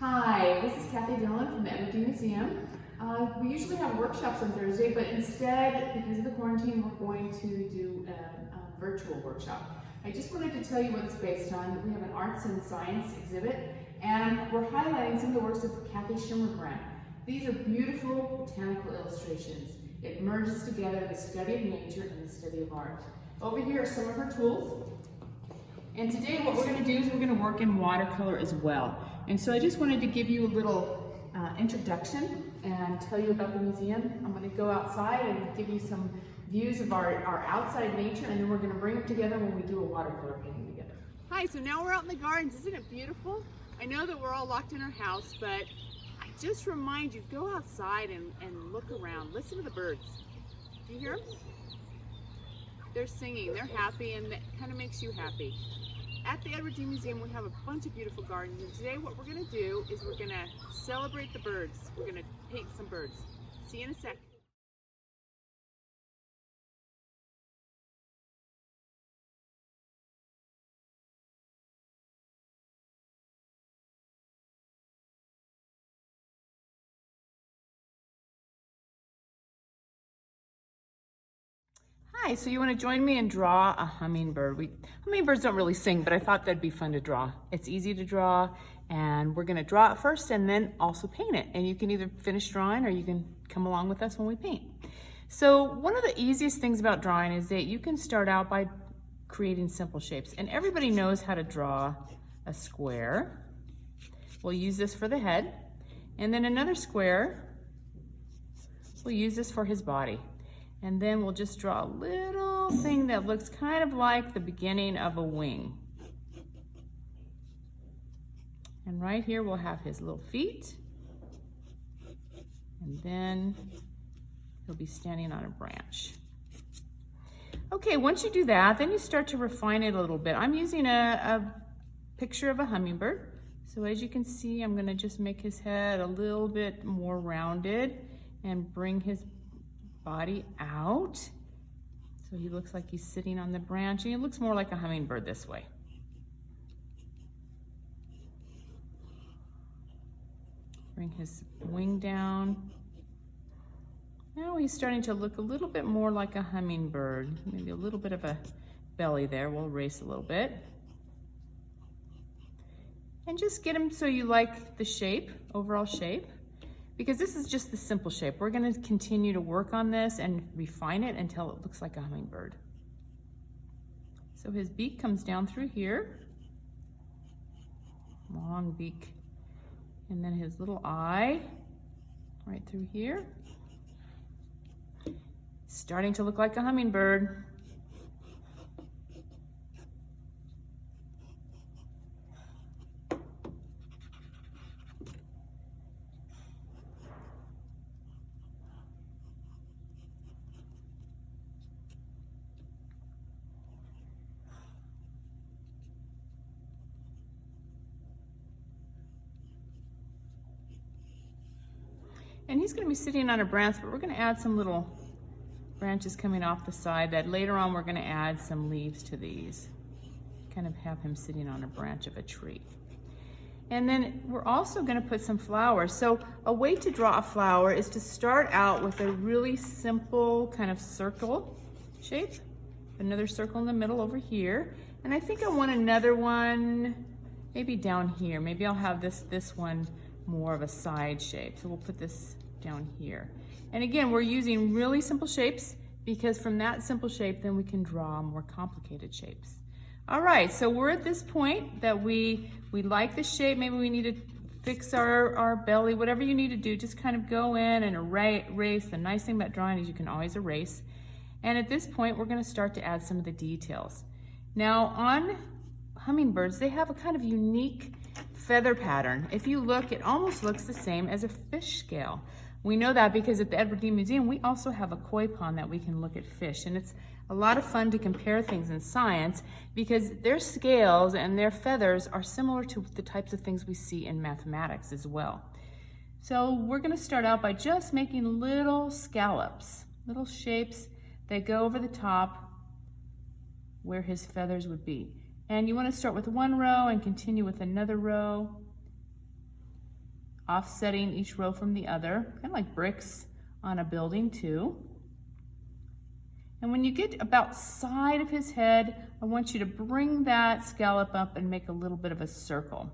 Hi, this is Kathy Dillon from the Edward Museum. We usually have workshops on Thursday, but instead, because of the quarantine, we're going to do a virtual workshop. I just wanted to tell you what it's based on. We have an arts and science exhibit, and we're highlighting some of the works of Kathy Hummingbird. These are beautiful botanical illustrations. It merges together the study of nature and the study of art. Over here are some of her tools. And today what we're going to do is we're going to work in watercolor as well. And so I just wanted to give you a little introduction and tell you about the museum. I'm going to go outside and give you some views of our outside nature, and then we're going to bring them together when we do a watercolor painting together. Hi, so now we're out in the gardens. Isn't it beautiful? I know that we're all locked in our house, but I just remind you, go outside and look around. Listen to the birds. Do you hear them? They're singing, they're happy, and that kind of makes you happy. At the Edward Museum, we have a bunch of beautiful gardens, and today what we're going to do is we're going to celebrate the birds. We're going to paint some birds. See you in a sec. Hi, so you want to join me and draw a hummingbird. Hummingbirds don't really sing, but I thought that'd be fun to draw. It's easy to draw, and we're going to draw it first and then also paint it. And you can either finish drawing or you can come along with us when we paint. So one of the easiest things about drawing is that you can start out by creating simple shapes. And everybody knows how to draw a square. We'll use this for the head. And then another square, we'll use this for his body. And then we'll just draw a little thing that looks kind of like the beginning of a wing. And right here we'll have his little feet. And then he'll be standing on a branch. Okay, once you do that, then you start to refine it a little bit. I'm using a picture of a hummingbird. So as you can see, I'm gonna just make his head a little bit more rounded and bring his body out. So he looks like he's sitting on the branch, and he looks more like a hummingbird this way. Bring his wing down. Now he's starting to look a little bit more like a hummingbird. Maybe a little bit of a belly there. We'll erase a little bit. And just get him so you like the shape, overall shape. Because this is just the simple shape. We're going to continue to work on this and refine it until it looks like a hummingbird. So his beak comes down through here. Long beak. And then his little eye right through here. Starting to look like a hummingbird. And he's going to be sitting on a branch, but we're going to add some little branches coming off the side that later on we're going to add some leaves to these. Kind of have him sitting on a branch of a tree. And then we're also going to put some flowers. So a way to draw a flower is to start out with a really simple kind of circle shape. Another circle in the middle over here. And I think I want another one maybe down here. Maybe I'll have this one more of a side shape. So we'll put this down here. And again, we're using really simple shapes because from that simple shape, then we can draw more complicated shapes. All right, so we're at this point that we like the shape. Maybe we need to fix our belly, whatever you need to do, just kind of go in and erase. The nice thing about drawing is you can always erase. And at this point, we're gonna start to add some of the details. Now on hummingbirds, they have a kind of unique feather pattern. If you look, it almost looks the same as a fish scale. We know that because at the Edward Museum, we also have a koi pond that we can look at fish. And it's a lot of fun to compare things in science because their scales and their feathers are similar to the types of things we see in mathematics as well. So we're gonna start out by just making little scallops, little shapes that go over the top where his feathers would be. And you want to start with one row and continue with another row. offsetting each row from the other, kind of like bricks on a building too. And when you get about side of his head, I want you to bring that scallop up and make a little bit of a circle.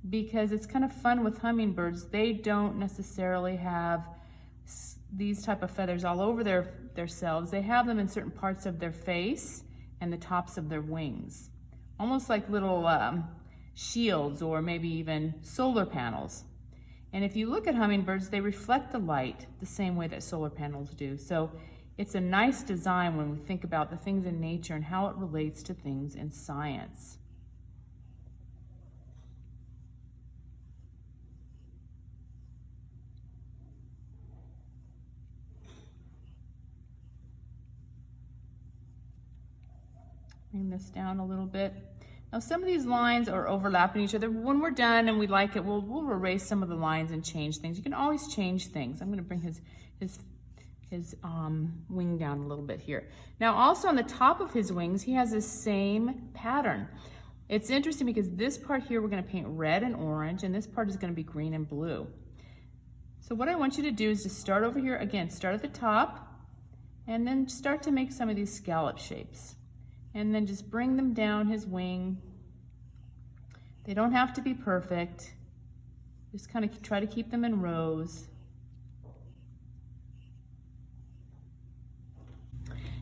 Because it's kind of fun with hummingbirds, they don't necessarily have these type of feathers all over their selves. They have them in certain parts of their face and the tops of their wings. Almost like little shields or maybe even solar panels. And if you look at hummingbirds, they reflect the light the same way that solar panels do. So it's a nice design when we think about the things in nature and how it relates to things in science. Bring this down a little bit. Now some of these lines are overlapping each other. When we're done and we like it, we'll erase some of the lines and change things. You can always change things. I'm going to bring his wing down a little bit here. Now also on the top of his wings, he has the same pattern. It's interesting because this part here we're going to paint red and orange, and this part is going to be green and blue. So what I want you to do is to start over here again. Start at the top, and then start to make some of these scallop shapes. And then just bring them down his wing. They don't have to be perfect. Just kind of try to keep them in rows.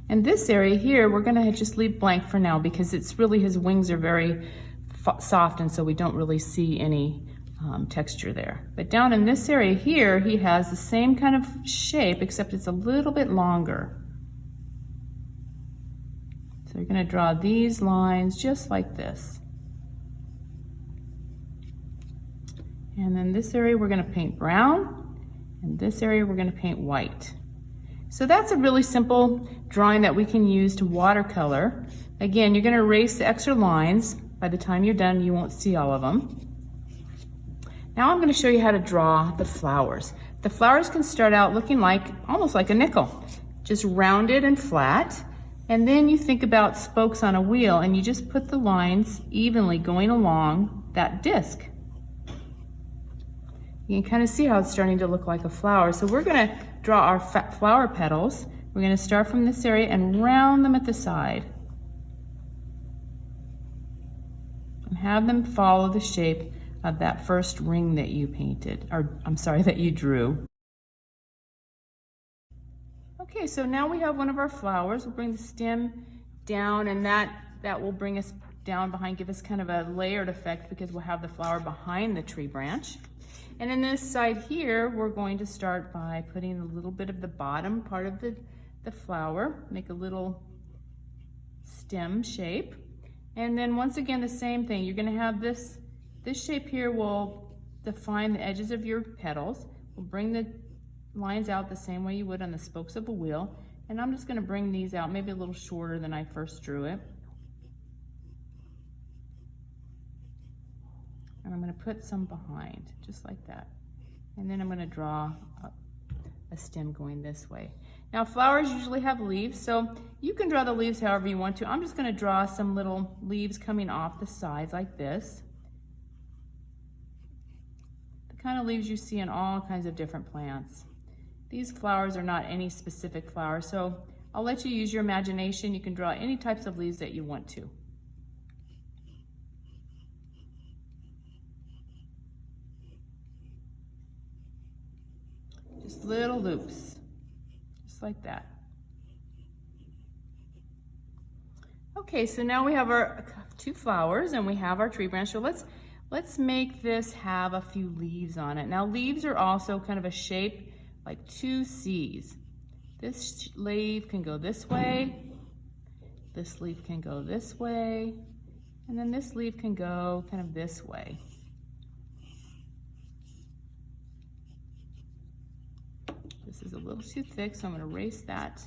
And this area here, we're gonna just leave blank for now because it's really, his wings are very soft, and so we don't really see any texture there. But down in this area here, he has the same kind of shape, except it's a little bit longer. So you're going to draw these lines just like this. And then this area we're going to paint brown, and this area we're going to paint white. So that's a really simple drawing that we can use to watercolor. Again, you're going to erase the extra lines. By the time you're done, you won't see all of them. Now I'm going to show you how to draw the flowers. The flowers can start out looking like, almost like a nickel, just rounded and flat. And then you think about spokes on a wheel, and you just put the lines evenly going along that disc. You can kind of see how it's starting to look like a flower. So we're going to draw our flower petals. We're going to start from this area and round them at the side. And have them follow the shape of that first ring that you painted, or I'm sorry, that you drew. Okay, so now we have one of our flowers. We'll bring the stem down, and that will bring us down behind, give us kind of a layered effect because we'll have the flower behind the tree branch. And in this side here, we're going to start by putting a little bit of the bottom part of the flower, make a little stem shape. And then once again, the same thing. You're gonna have this shape here will define the edges of your petals. We'll bring the lines out the same way you would on the spokes of a wheel. And I'm just going to bring these out maybe a little shorter than I first drew it. And I'm going to put some behind, just like that. And then I'm going to draw a stem going this way. Now flowers usually have leaves, so you can draw the leaves however you want to. I'm just going to draw some little leaves coming off the sides like this. The kind of leaves you see in all kinds of different plants. These flowers are not any specific flower, so I'll let you use your imagination. You can draw any types of leaves that you want to. Just little loops, just like that. Okay, so now we have our two flowers and we have our tree branch. So let's make this have a few leaves on it. Now leaves are also kind of a shape like two C's. This leaf can go this way, this leaf can go this way, and then this leaf can go kind of this way. This is a little too thick, so I'm going to erase that.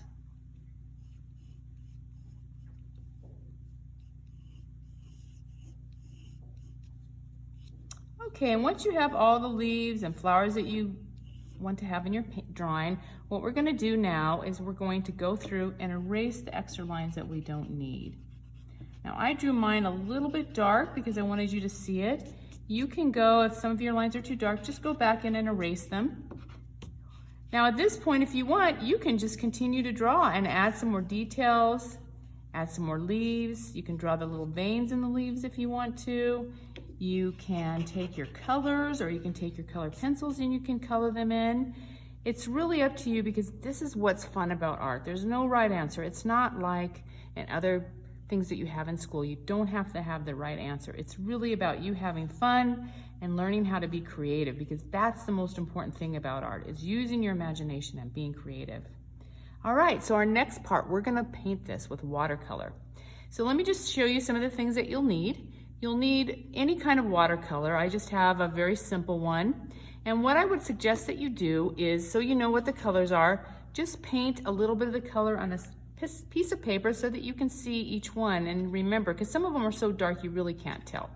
Okay, and once you have all the leaves and flowers that you want to have in your drawing, what we're going to do now is we're going to go through and erase the extra lines that we don't need. Now I drew mine a little bit dark because I wanted you to see it, You can go, if some of your lines are too dark, just go back in and erase them. Now at this point, if you want, you can just continue to draw and add some more details, add some more leaves. You can draw the little veins in the leaves if you want to. You can take your colors, or you can take your color pencils and you can color them in. It's really up to you, because this is what's fun about art. There's no right answer. It's not like in other things that you have in school. You don't have to have the right answer. It's really about you having fun and learning how to be creative, because that's the most important thing about art, is using your imagination and being creative. All right, so our next part, we're gonna paint this with watercolor. So let me just show you some of the things that you'll need. You'll need any kind of watercolor. I just have a very simple one. And what I would suggest that you do is, so you know what the colors are, just paint a little bit of the color on a piece of paper so that you can see each one. And remember, because some of them are so dark you really can't tell.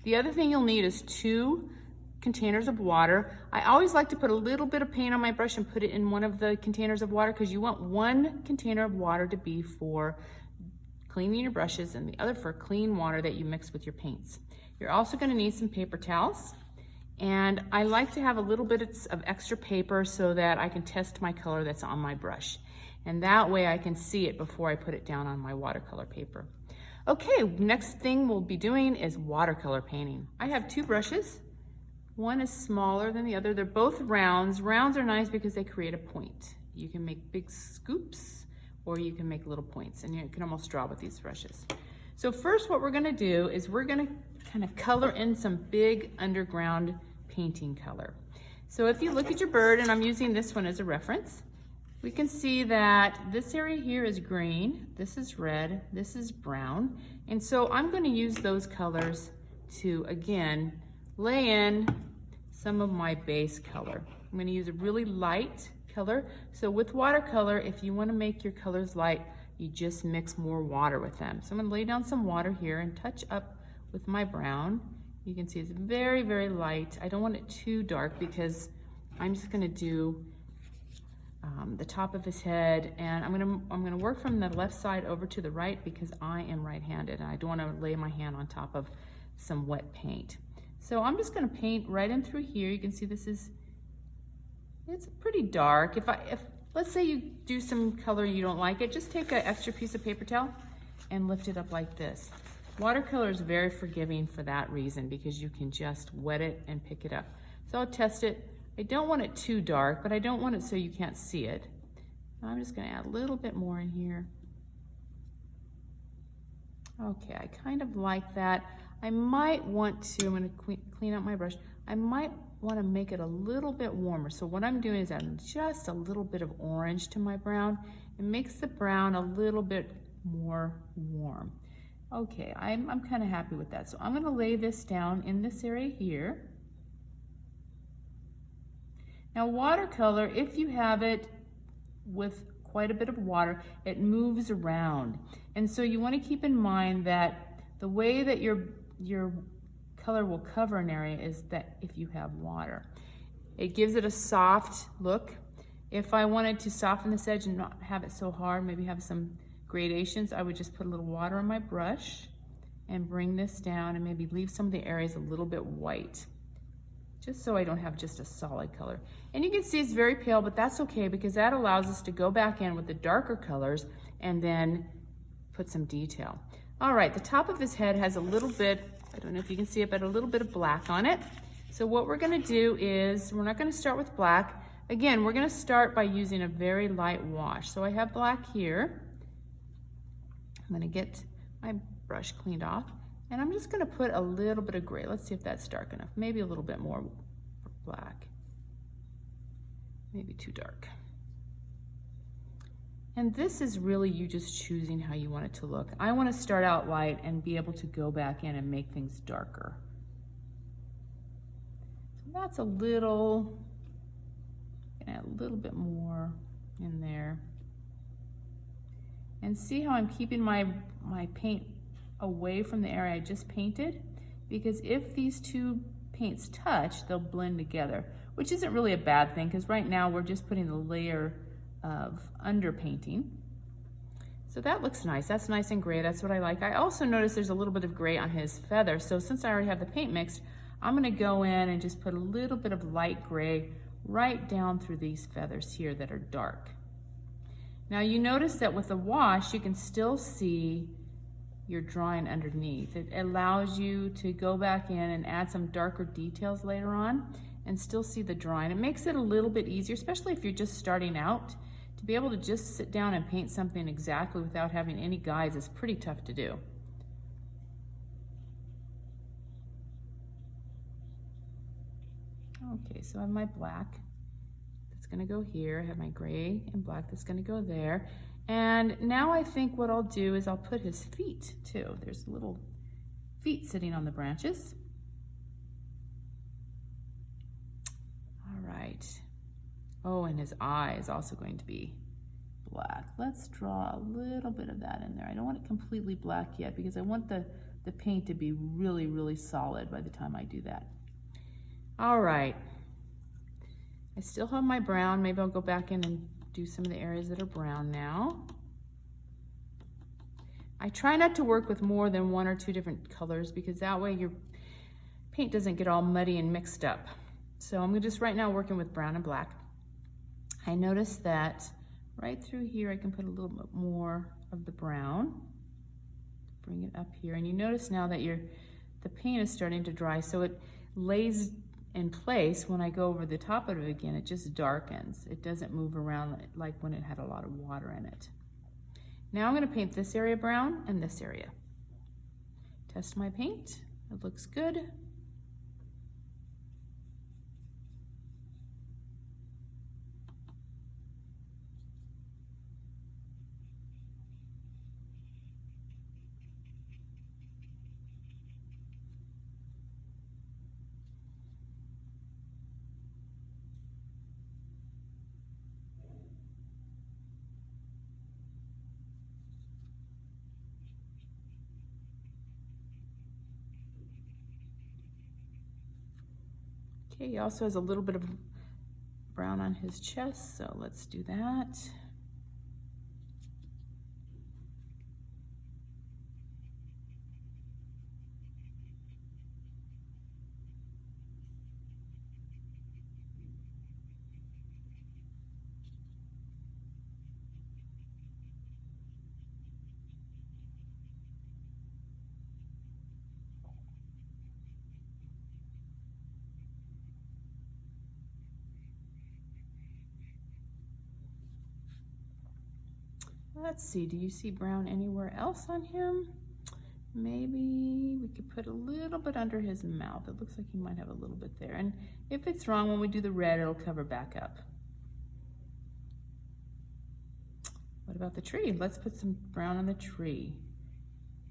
The other thing you'll need is 2 containers of water. I always like to put a little bit of paint on my brush and put it in one of the containers of water, because you want 1 container of water to be for cleaning your brushes and the other for clean water that you mix with your paints. You're also going to need some paper towels. And I like to have a little bit of extra paper so that I can test my color that's on my brush. And that way I can see it before I put it down on my watercolor paper. Okay, next thing we'll be doing is watercolor painting. I have 2 brushes. One is smaller than the other. They're both rounds. Rounds are nice because they create a point. You can make big scoops, or you can make little points, and you can almost draw with these brushes. So first what we're gonna do is we're gonna kind of color in some big underground painting color. So if you look at your bird, and I'm using this one as a reference, we can see that this area here is green, this is red, this is brown. And so I'm going to use those colors to, again, lay in some of my base color. I'm going to use a really light color. So with watercolor, if you want to make your colors light, you just mix more water with them. So I'm going to lay down some water here and touch up with my brown. You can see it's very, very light. I don't want it too dark, because I'm just going to do the top of his head, and I'm gonna work from the left side over to the right, because I am right-handed and I don't want to lay my hand on top of some wet paint. So I'm just going to paint right in through here. You can see it's pretty dark. If let's say you do some color and you don't like it, just take an extra piece of paper towel and lift it up like this. Watercolor is very forgiving for that reason, because you can just wet it and pick it up. So I'll test it. I don't want it too dark, but I don't want it so you can't see it. I'm just going to add a little bit more in here. Okay, I kind of like that. I might want to, I'm going to clean out my brush, I might want to make it a little bit warmer. So what I'm doing is adding just a little bit of orange to my brown. It makes the brown a little bit more warm. Okay, I'm kind of happy with that. So I'm going to lay this down in this area here. Now watercolor, if you have it with quite a bit of water, it moves around. And so you want to keep in mind that the way that your color will cover an area is that if you have water. It gives it a soft look. If I wanted to soften this edge and not have it so hard, maybe have some gradations, I would just put a little water on my brush and bring this down and maybe leave some of the areas a little bit white, just so I don't have just a solid color. And you can see it's very pale, but that's okay, because that allows us to go back in with the darker colors and then put some detail. All right, the top of his head has a little bit, I don't know if you can see it, but a little bit of black on it. So what we're gonna do is, we're not gonna start with black. Again, we're gonna start by using a very light wash. So I have black here. I'm gonna get my brush cleaned off, and I'm just gonna put a little bit of gray. Let's see if that's dark enough. Maybe a little bit more black. Maybe too dark. And this is really you just choosing how you want it to look. I want to start out light and be able to go back in and make things darker. So that's a little, add a little bit more in there. And see how I'm keeping my paint away from the area I just painted? Because if these two paints touch, they'll blend together, which isn't really a bad thing, because right now we're just putting the layer of underpainting. So that looks nice. That's nice and gray. That's what I like. I also noticed there's a little bit of gray on his feather. So since I already have the paint mixed, I'm gonna go in and just put a little bit of light gray right down through these feathers here that are dark. Now you notice that with the wash, you can still see your drawing underneath. It allows you to go back in and add some darker details later on and still see the drawing. It makes it a little bit easier, especially if you're just starting out. To be able to just sit down and paint something exactly without having any guides is pretty tough to do. Okay, so I have my black that's gonna go here. I have my gray and black that's gonna go there. And now I think what I'll do is I'll put his feet too. There's little feet sitting on the branches. All right. Oh, and his eye is also going to be black. Let's draw a little bit of that in there. I don't want it completely black yet because I want the paint to be really, really solid by the time I do that. All right. I still have my brown. Maybe I'll go back in and do some of the areas that are brown now. I try not to work with more than one or two different colors because that way your paint doesn't get all muddy and mixed up. So I'm just right now working with brown and black. I notice that right through here I can put a little bit more of the brown. Bring it up here, and you notice now that the paint is starting to dry, so it lays in place. When I go over the top of it again, it just darkens. It doesn't move around like when it had a lot of water in it. Now I'm going to paint this area brown and this area. Test my paint. It looks good. Okay, he also has a little bit of brown on his chest, so let's do that. Let's see, do you see brown anywhere else on him? Maybe we could put a little bit under his mouth. It looks like he might have a little bit there. And if it's wrong, when we do the red, it'll cover back up. What about the tree? Let's put some brown on the tree.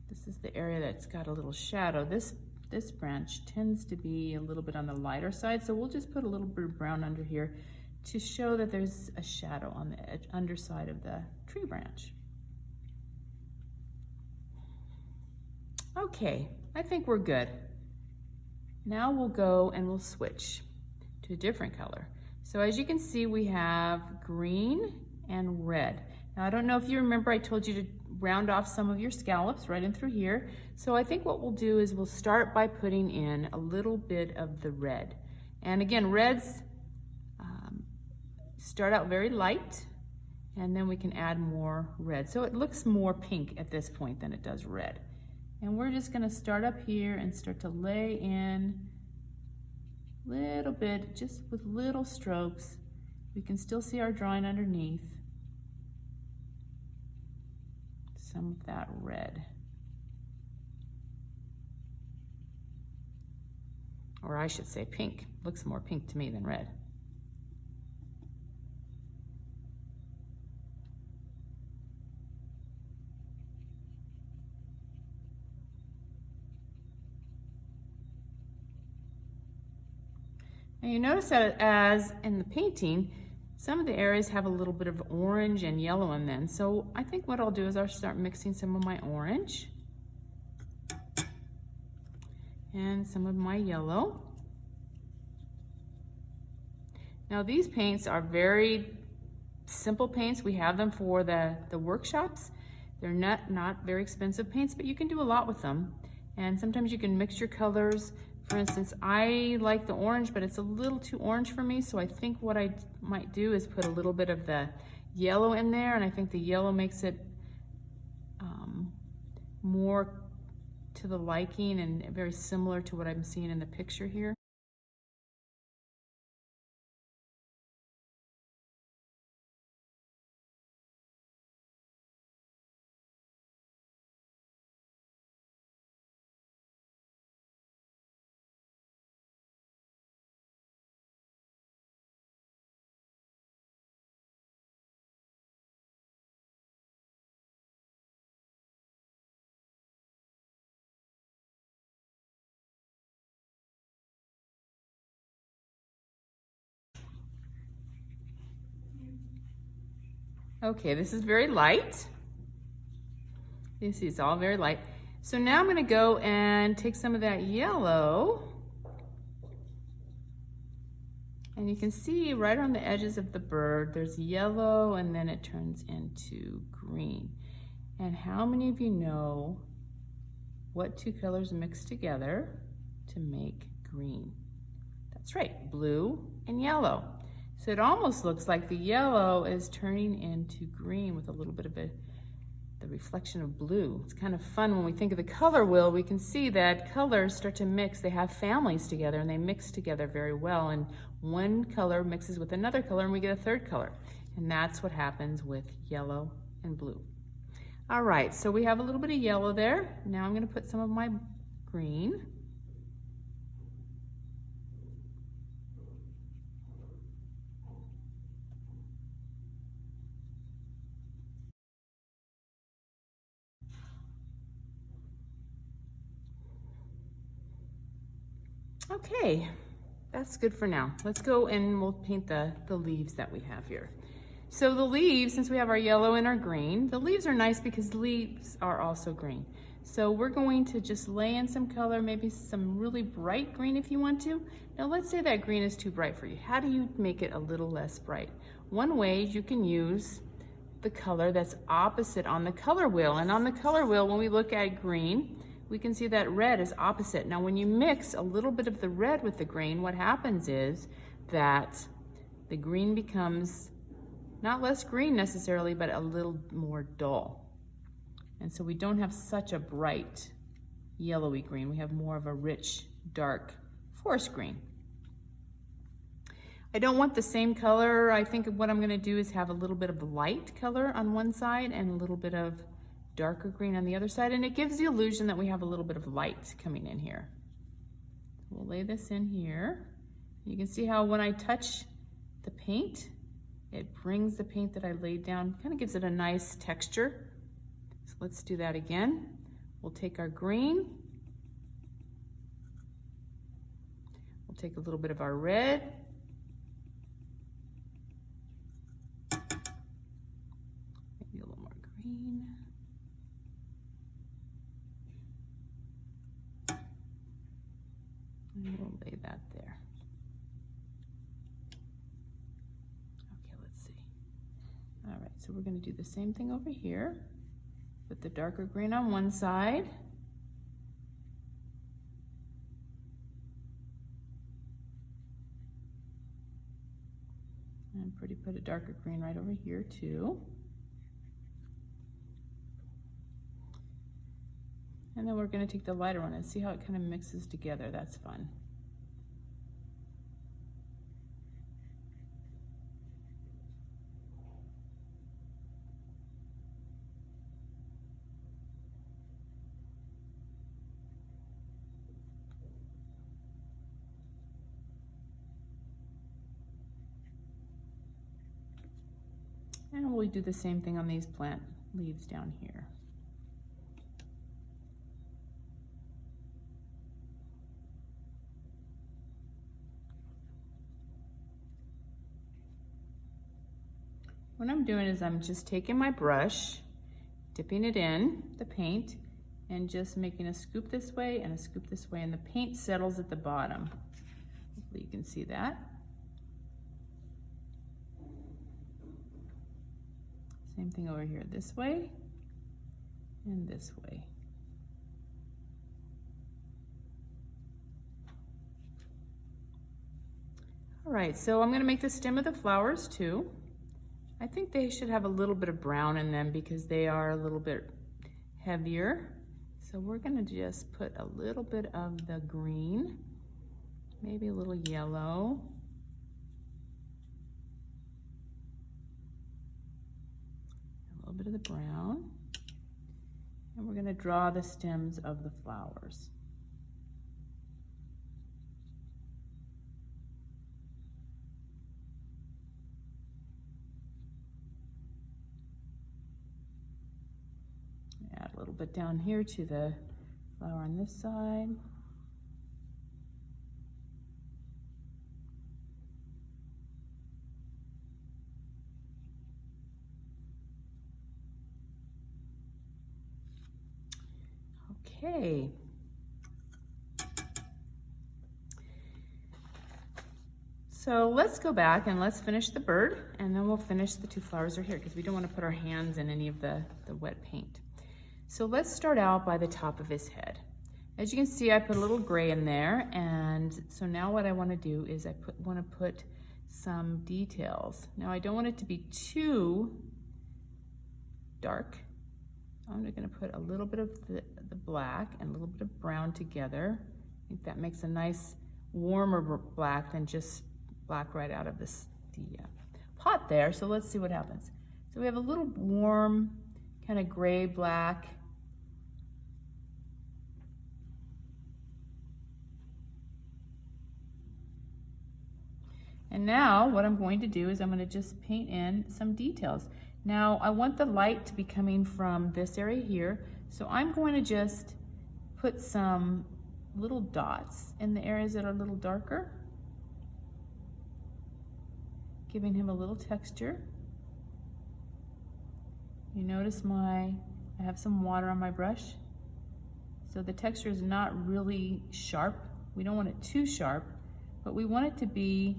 This is the area that's got a little shadow. This branch tends to be a little bit on the lighter side, so we'll just put a little bit of brown under here to show that there's a shadow on the underside of the tree branch. Okay, I think we're good. Now we'll go and we'll switch to a different color. So as you can see, we have green and red. Now I don't know if you remember, I told you to round off some of your scallops right in through here. So I think what we'll do is we'll start by putting in a little bit of the red. And again, reds start out very light, and then we can add more red. So it looks more pink at this point than it does red. And we're just gonna start up here and start to lay in a little bit, just with little strokes. We can still see our drawing underneath. Some of that red. Or I should say pink. Looks more pink to me than red. Now you notice that as in the painting, some of the areas have a little bit of orange and yellow in them. So I think what I'll do is I'll start mixing some of my orange and some of my yellow. Now these paints are very simple paints. We have them for the workshops. They're not very expensive paints, but you can do a lot with them. And sometimes you can mix your colors For instance, I like the orange, but it's a little too orange for me, so I think what I might do is put a little bit of the yellow in there, and I think the yellow makes it more to the liking and very similar to what I'm seeing in the picture here. Okay, this is very light. You see, it's all very light. So now I'm gonna go and take some of that yellow, and you can see right on the edges of the bird, there's yellow and then it turns into green. And how many of you know what two colors mix together to make green? That's right, blue and yellow. So it almost looks like the yellow is turning into green with a little bit of the reflection of blue. It's kind of fun when we think of the color wheel, we can see that colors start to mix. They have families together and they mix together very well. And one color mixes with another color and we get a third color. And that's what happens with yellow and blue. All right, so we have a little bit of yellow there. Now I'm gonna put some of my green. Okay, that's good for now. Let's go and we'll paint the leaves that we have here. So the leaves, since we have our yellow and our green, the leaves are nice because the leaves are also green. So we're going to just lay in some color, maybe some really bright green if you want to. Now let's say that green is too bright for you. How do you make it a little less bright? One way you can use the color that's opposite on the color wheel. And on the color wheel, when we look at green, we can see that red is opposite. Now when you mix a little bit of the red with the green, what happens is that the green becomes not less green necessarily, but a little more dull. And so we don't have such a bright yellowy green. We have more of a rich, dark forest green. I don't want the same color. I think what I'm gonna do is have a little bit of light color on one side and a little bit of darker green on the other side, and it gives the illusion that we have a little bit of light coming in here. We'll lay this in here. You can see how when I touch the paint, it brings the paint that I laid down, kind of gives it a nice texture. So let's do that again. We'll take our green. We'll take a little bit of our red. Maybe a little more green. And we'll lay that there. Okay, let's see. All right, so we're going to do the same thing over here. Put the darker green on one side. And put a darker green right over here too. And then we're going to take the lighter one and see how it kind of mixes together. That's fun. And we'll do the same thing on these plant leaves down here. What I'm doing is I'm just taking my brush, dipping it in the paint, and just making a scoop this way and a scoop this way, and the paint settles at the bottom. Hopefully you can see that. Same thing over here, this way and this way. All right, so I'm gonna make the stem of the flowers too. I think they should have a little bit of brown in them because they are a little bit heavier. So we're gonna just put a little bit of the green, maybe a little yellow. A little bit of the brown. And we're gonna draw the stems of the flowers. Add a little bit down here to the flower on this side. Okay. So let's go back and let's finish the bird, and then we'll finish the two flowers are here because we don't want to put our hands in any of the wet paint. So let's start out by the top of his head. As you can see, I put a little gray in there, and so now what I want to do is I want to put some details. Now I don't want it to be too dark. I'm going to put a little bit of the black and a little bit of brown together. I think that makes a nice warmer black than just black right out of the pot there. So let's see what happens. So we have a little warm kind of gray black. And now what I'm going to do is I'm going to just paint in some details. Now I want the light to be coming from this area here, so I'm going to just put some little dots in the areas that are a little darker, giving him a little texture. You notice I have some water on my brush, so the texture is not really sharp. We don't want it too sharp, but we want it to be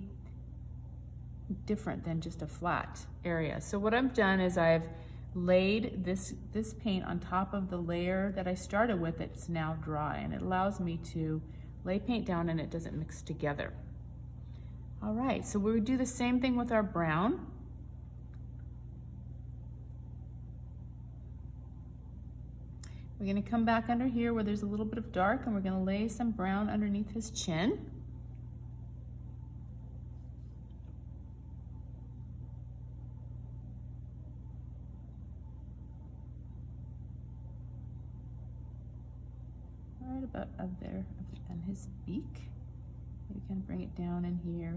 different than just a flat area. So what I've done is I've laid this paint on top of the layer that I started with. It's now dry, and it allows me to lay paint down and it doesn't mix together. All right, so we'll do the same thing with our brown. We're going to come back under here where there's a little bit of dark, and we're going to lay some brown underneath his chin. Right about up there on his beak. You can bring it down in here.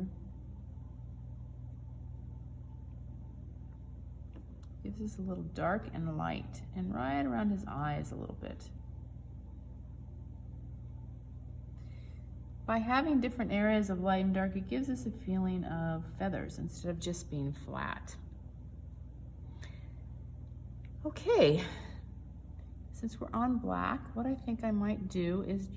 Gives us a little dark and light, and right around his eyes a little bit. By having different areas of light and dark, it gives us a feeling of feathers instead of just being flat. Okay. Since we're on black, what I think I might do is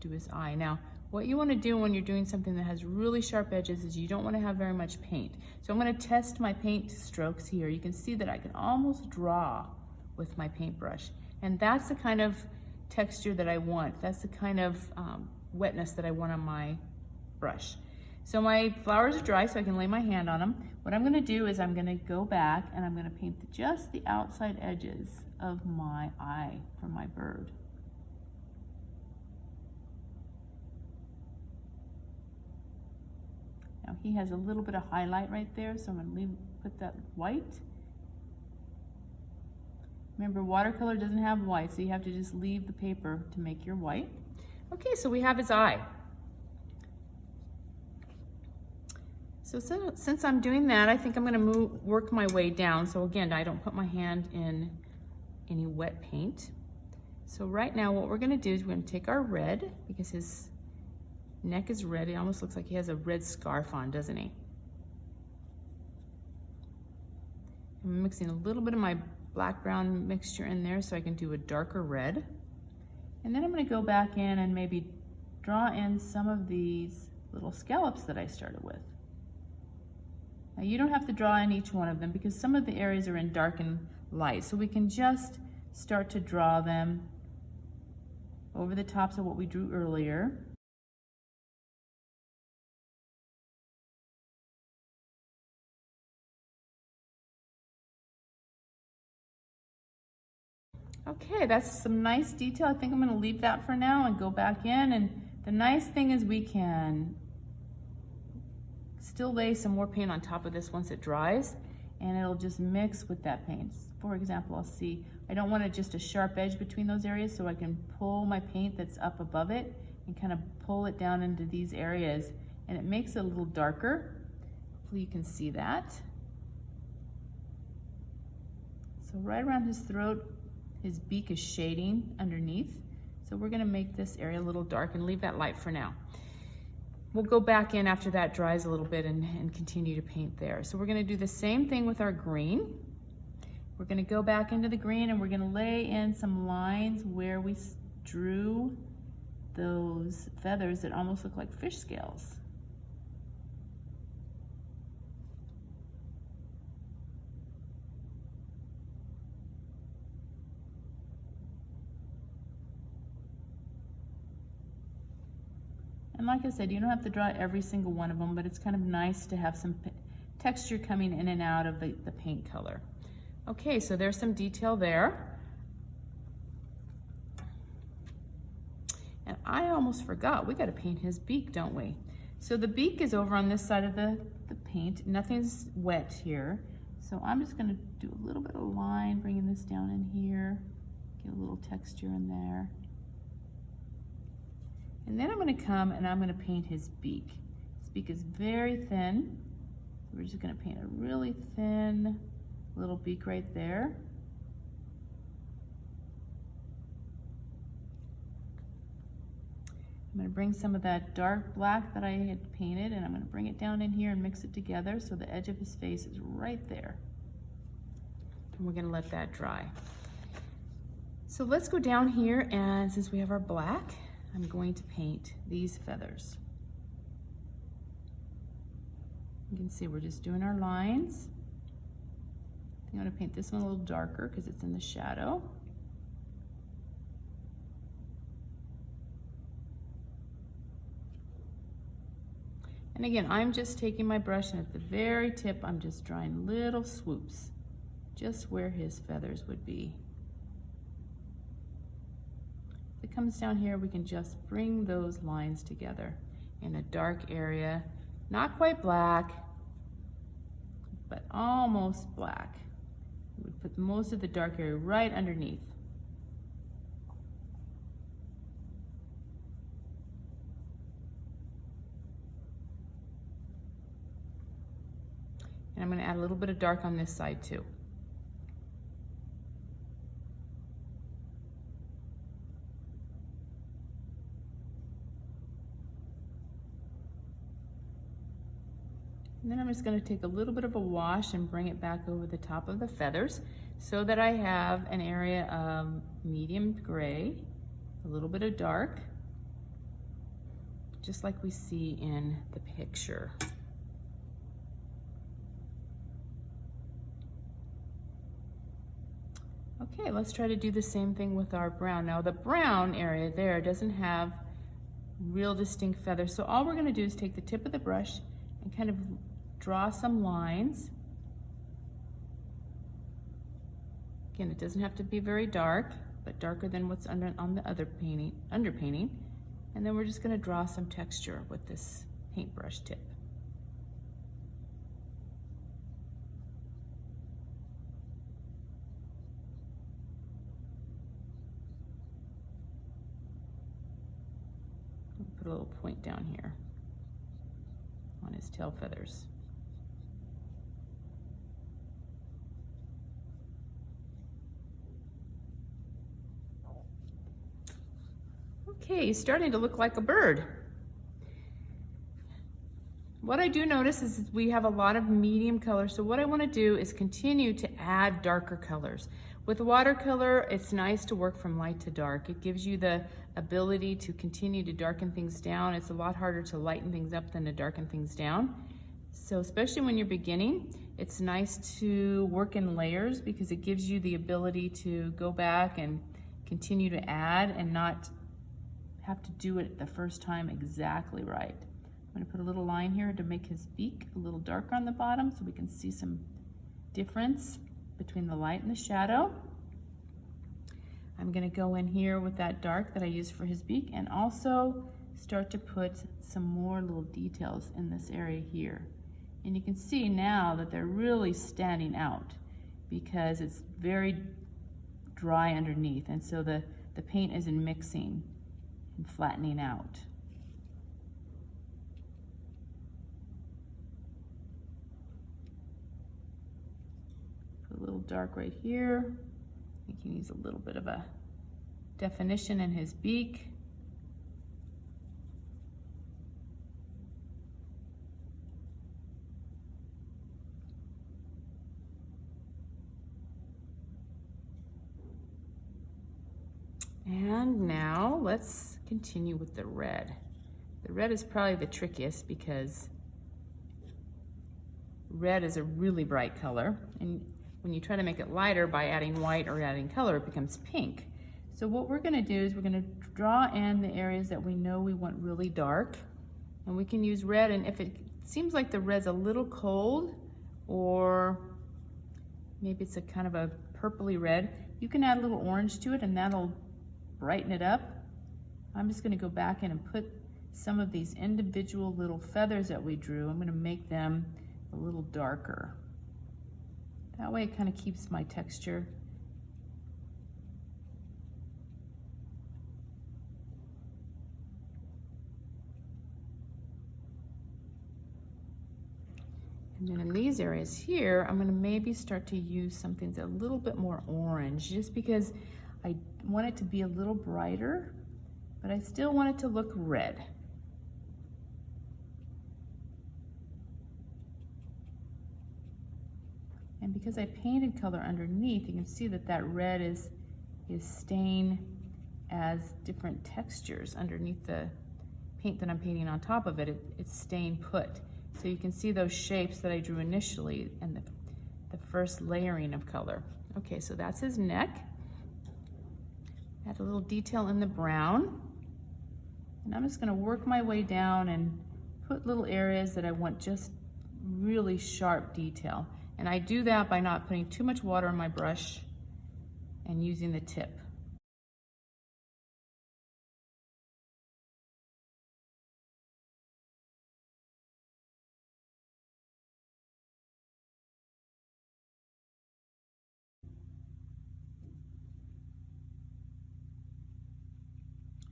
do his eye. Now, what you want to do when you're doing something that has really sharp edges is you don't want to have very much paint. So I'm going to test my paint strokes here. You can see that I can almost draw with my paintbrush. And that's the kind of texture that I want. That's the kind of wetness that I want on my brush. So my flowers are dry, so I can lay my hand on them. What I'm going to do is I'm going to go back and I'm going to paint just the outside edges of my eye for my bird. Now he has a little bit of highlight right there, so I'm going to put that white. Remember, watercolor doesn't have white, so you have to just leave the paper to make your white. Okay, so we have his eye. So since I'm doing that, I think I'm going to work my way down. So again, I don't put my hand in any wet paint. So right now what we're going to do is we're going to take our red, because his neck is red. It almost looks like he has a red scarf on, doesn't he? I'm mixing a little bit of my black-brown mixture in there so I can do a darker red. And then I'm going to go back in and maybe draw in some of these little scallops that I started with. Now you don't have to draw in each one of them because some of the areas are in dark and light, so we can just start to draw them over the tops of what we drew earlier. Okay, that's some nice detail. I think I'm gonna leave that for now and go back in. And the nice thing is we can still lay some more paint on top of this once it dries, and it'll just mix with that paint. For example, I'll see, I don't want just a sharp edge between those areas, so I can pull my paint that's up above it and kind of pull it down into these areas, and it makes it a little darker. Hopefully you can see that. So right around his throat, his beak is shading underneath. So we're gonna make this area a little dark and leave that light for now. We'll go back in after that dries a little bit and continue to paint there. So we're gonna do the same thing with our green. We're gonna go back into the green and we're gonna lay in some lines where we drew those feathers that almost look like fish scales. And like I said, you don't have to draw every single one of them, but it's kind of nice to have some texture coming in and out of the paint color. Okay, so there's some detail there. And I almost forgot, we gotta paint his beak, don't we? So the beak is over on this side of the paint. Nothing's wet here. So I'm just gonna do a little bit of line, bringing this down in here, get a little texture in there. And then I'm gonna come and I'm gonna paint his beak. His beak is very thin. So we're just gonna paint a really thin little beak right there. I'm gonna bring some of that dark black that I had painted and I'm gonna bring it down in here and mix it together so the edge of his face is right there. And we're gonna let that dry. So let's go down here, and since we have our black, I'm going to paint these feathers. You can see we're just doing our lines. I'm going to paint this one a little darker because it's in the shadow. And again, I'm just taking my brush and at the very tip, I'm just drawing little swoops, just where his feathers would be. If it comes down here, we can just bring those lines together in a dark area, not quite black, but almost black. We would put most of the dark area right underneath. And I'm going to add a little bit of dark on this side too. And then I'm just going to take a little bit of a wash and bring it back over the top of the feathers so that I have an area of medium gray, a little bit of dark, just like we see in the picture. Okay, let's try to do the same thing with our brown. Now the brown area there doesn't have real distinct feathers, so all we're going to do is take the tip of the brush and kind of draw some lines. Again, it doesn't have to be very dark, but darker than what's on the other underpainting. And then we're just going to draw some texture with this paintbrush tip. Put a little point down here on his tail feathers. Okay, he's starting to look like a bird. What I do notice is we have a lot of medium colors, so what I want to do is continue to add darker colors. With watercolor, it's nice to work from light to dark. It gives you the ability to continue to darken things down. It's a lot harder to lighten things up than to darken things down. So especially when you're beginning, it's nice to work in layers because it gives you the ability to go back and continue to add and not have to do it the first time exactly right. I'm going to put a little line here to make his beak a little darker on the bottom so we can see some difference between the light and the shadow. I'm gonna go in here with that dark that I used for his beak and also start to put some more little details in this area here. And you can see now that they're really standing out because it's very dry underneath, and so the paint isn't mixing and flattening out. Put a little dark right here. I think he needs a little bit of a definition in his beak. And now let's continue with the red. The red is probably the trickiest because red is a really bright color, and when you try to make it lighter by adding white or adding color, it becomes pink. So what we're gonna do is we're gonna draw in the areas that we know we want really dark, and we can use red, and if it seems like the red's a little cold, or maybe it's a kind of a purpley red, you can add a little orange to it and that'll brighten it up. I'm just gonna go back in and put some of these individual little feathers that we drew, I'm gonna make them a little darker. That way it kind of keeps my texture. And then in these areas here, I'm gonna maybe start to use something that's a little bit more orange, just because I want it to be a little brighter, but I still want it to look red. And because I painted color underneath, you can see that that red is staying as different textures underneath the paint that I'm painting on top of it. It's staying put. So you can see those shapes that I drew initially and the first layering of color. Okay, so that's his neck. Add a little detail in the brown. And I'm just gonna work my way down and put little areas that I want just really sharp detail. And I do that by not putting too much water on my brush and using the tip.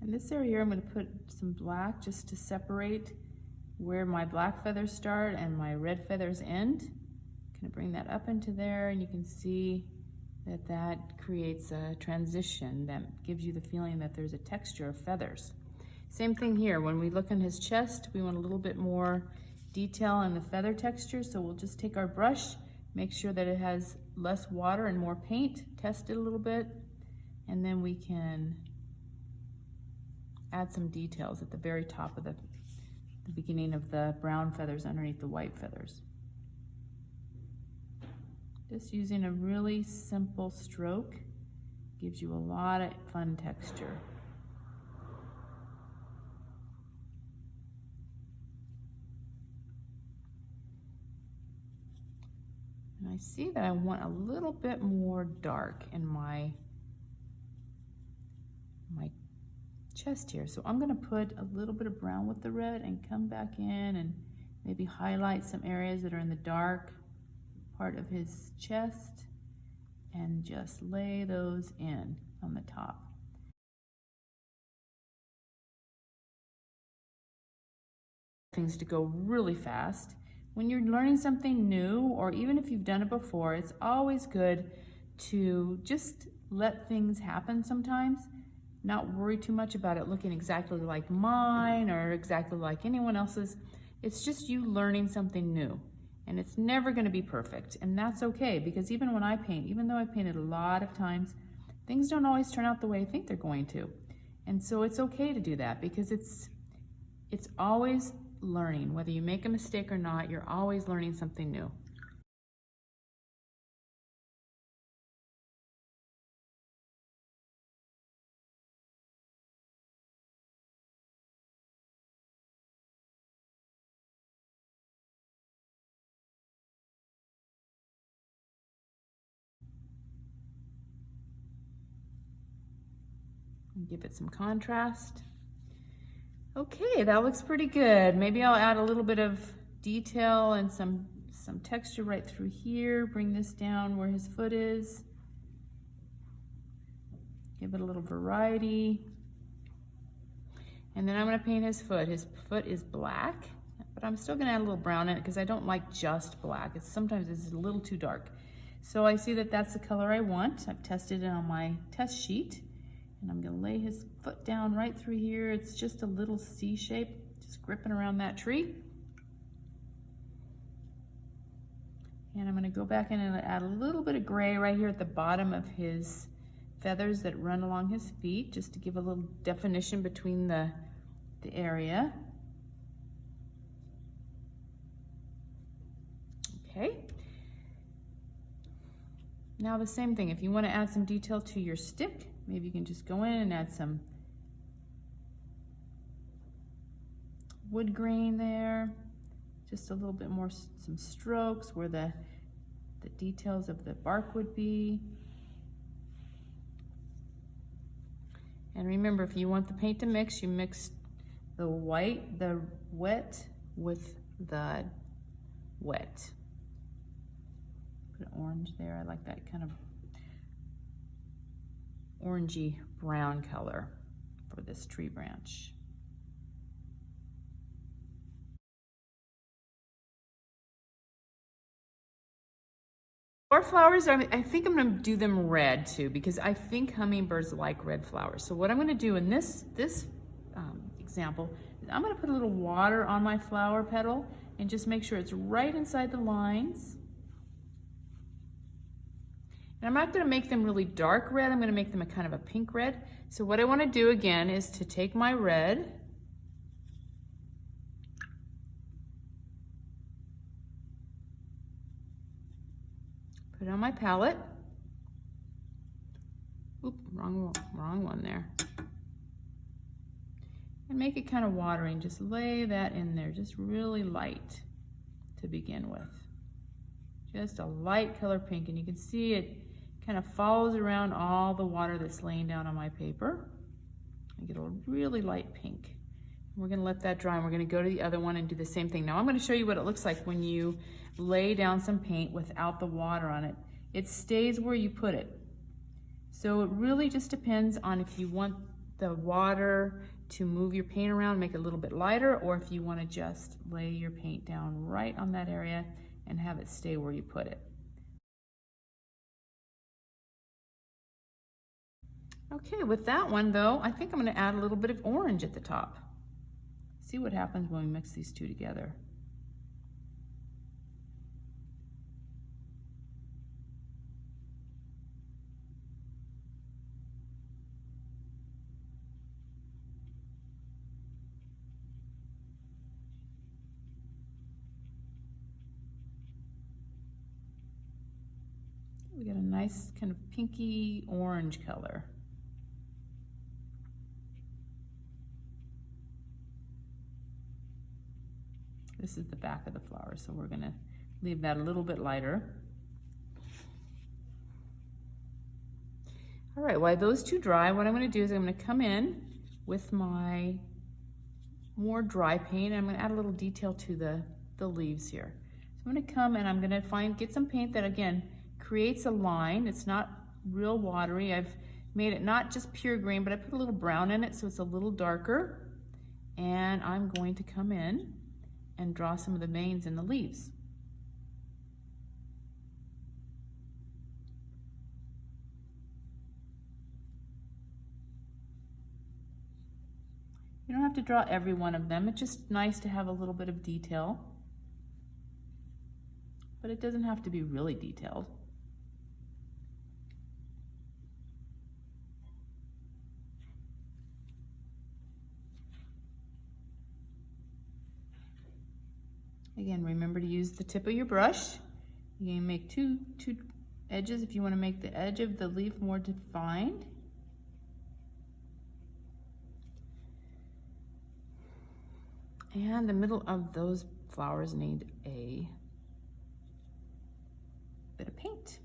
In this area here, I'm going to put some black just to separate where my black feathers start and my red feathers end. I'm going to bring that up into there, and you can see that that creates a transition that gives you the feeling that there's a texture of feathers. Same thing here, when we look on his chest, we want a little bit more detail in the feather texture, so we'll just take our brush, make sure that it has less water and more paint, test it a little bit, and then we can add some details at the very top of the beginning of the brown feathers underneath the white feathers. Just using a really simple stroke gives you a lot of fun texture. And I see that I want a little bit more dark in my chest here. So I'm gonna put a little bit of brown with the red and come back in and maybe highlight some areas that are in the dark part of his chest and just lay those in on the top. Things to go really fast. When you're learning something new, or even if you've done it before, it's always good to just let things happen sometimes. Not worry too much about it looking exactly like mine or exactly like anyone else's. It's just you learning something new, and it's never going to be perfect, and that's okay, because even when I paint, even though I've painted a lot of times, things don't always turn out the way I think they're going to. And so it's okay to do that, because it's always learning. Whether you make a mistake or not, you're always learning something new. and give it some contrast. Okay, that looks pretty good. Maybe I'll add a little bit of detail and some texture right through here. Bring this down where his foot is. Give it a little variety. And then I'm gonna paint his foot. His foot is black, but I'm still gonna add a little brown in it because I don't like just black. Sometimes it's a little too dark. So I see that that's the color I want. I've tested it on my test sheet. And I'm gonna lay his foot down right through here. It's just a little C shape, just gripping around that tree. And I'm gonna go back in and add a little bit of gray right here at the bottom of his feathers that run along his feet, just to give a little definition between the area. Okay. Now the same thing, if you wanna add some detail to your stick, maybe you can just go in and add some wood grain there, just a little bit more, some strokes where the details of the bark would be. And remember, if you want the paint to mix, you mix the wet with the wet. Put an orange there, I like that kind of orangey brown color for this tree branch. Our flowers, I think I'm gonna do them red too, because I think hummingbirds like red flowers. So what I'm gonna do in this example, is I'm gonna put a little water on my flower petal and just make sure it's right inside the lines. And I'm not gonna make them really dark red, I'm gonna make them a kind of a pink red. So what I wanna do again is to take my red, put it on my palette. Oop, wrong one there. And make it kind of watery, just lay that in there, just really light to begin with. Just a light color pink, and you can see it kind of follows around all the water that's laying down on my paper. I get a really light pink. We're gonna let that dry, and we're gonna go to the other one and do the same thing. Now I'm gonna show you what it looks like when you lay down some paint without the water on it. It stays where you put it. So it really just depends on if you want the water to move your paint around, make it a little bit lighter, or if you wanna just lay your paint down right on that area and have it stay where you put it. Okay, with that one though, I think I'm gonna add a little bit of orange at the top. See what happens when we mix these two together. We got a nice kind of pinky orange color. This is the back of the flower, so we're gonna leave that a little bit lighter. All right, while those two dry, what I'm gonna do is I'm gonna come in with my more dry paint, and I'm gonna add a little detail to the leaves here. So I'm gonna come and I'm gonna get some paint that, again, creates a line. It's not real watery. I've made it not just pure green, but I put a little brown in it so it's a little darker. And I'm going to come in and draw some of the veins in the leaves. You don't have to draw every one of them. It's just nice to have a little bit of detail, but it doesn't have to be really detailed. Again, remember to use the tip of your brush. You can make two edges if you want to make the edge of the leaf more defined. And the middle of those flowers need a bit of paint.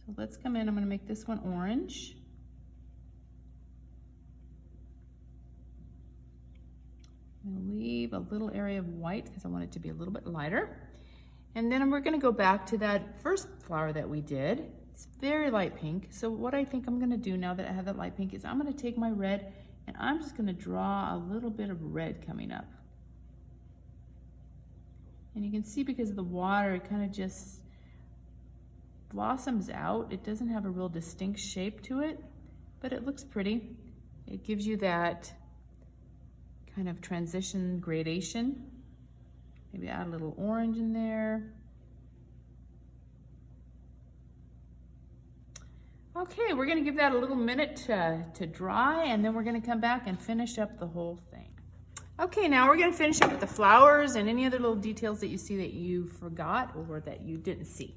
So let's come in, I'm going to make this one orange. I'm gonna leave a little area of white because I want it to be a little bit lighter. And then we're gonna go back to that first flower that we did. It's very light pink. So what I think I'm gonna do now that I have that light pink is I'm gonna take my red and I'm just gonna draw a little bit of red coming up. And you can see because of the water, it kind of just blossoms out. It doesn't have a real distinct shape to it, but it looks pretty. It gives you that kind of transition gradation. Maybe add a little orange in there. Okay, we're gonna give that a little minute to dry, and then we're gonna come back and finish up the whole thing. Okay, now we're gonna finish up with the flowers and any other little details that you see that you forgot or that you didn't see.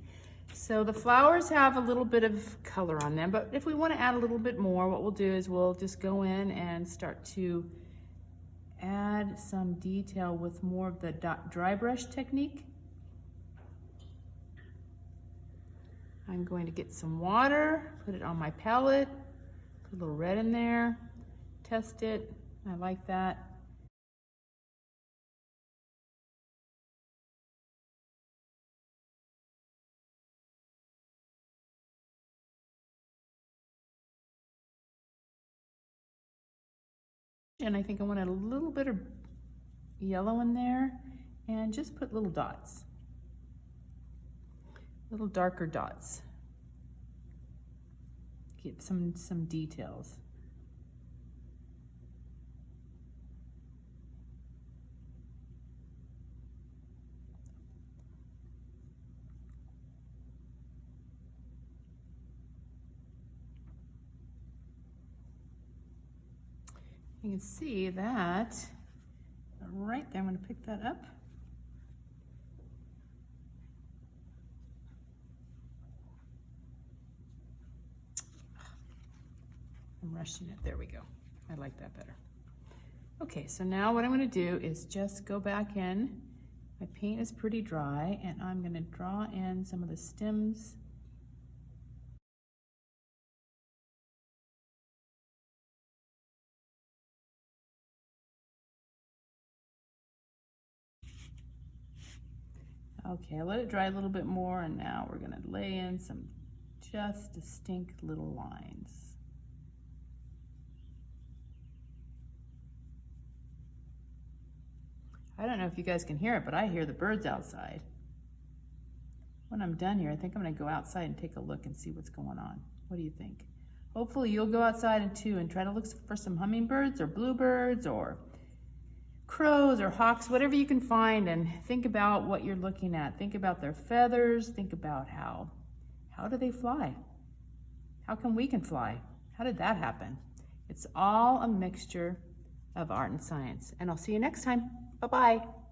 So the flowers have a little bit of color on them, but if we wanna add a little bit more, what we'll do is we'll just go in and start to add some detail with more of the dry brush technique. I'm going to get some water, put it on my palette, put a little red in there, test it. I like that. And I think I want a little bit of yellow in there and just put little dots. Little darker dots. Get some details. You can see that right there. I'm going to pick that up. I'm rushing it. There we go. I like that better. Okay, so now what I'm going to do is just go back in. My paint is pretty dry, and I'm going to draw in some of the stems. Okay, I let it dry a little bit more, and now we're going to lay in some just distinct little lines. I don't know if you guys can hear it, but I hear the birds outside. When I'm done here, I think I'm going to go outside and take a look and see what's going on. What do you think? Hopefully you'll go outside too and try to look for some hummingbirds or bluebirds or crows or hawks, whatever you can find, and think about what you're looking at. Think about their feathers. Think about how do they fly? How come we can fly? How did that happen? It's all a mixture of art and science. And I'll see you next time. Bye-bye.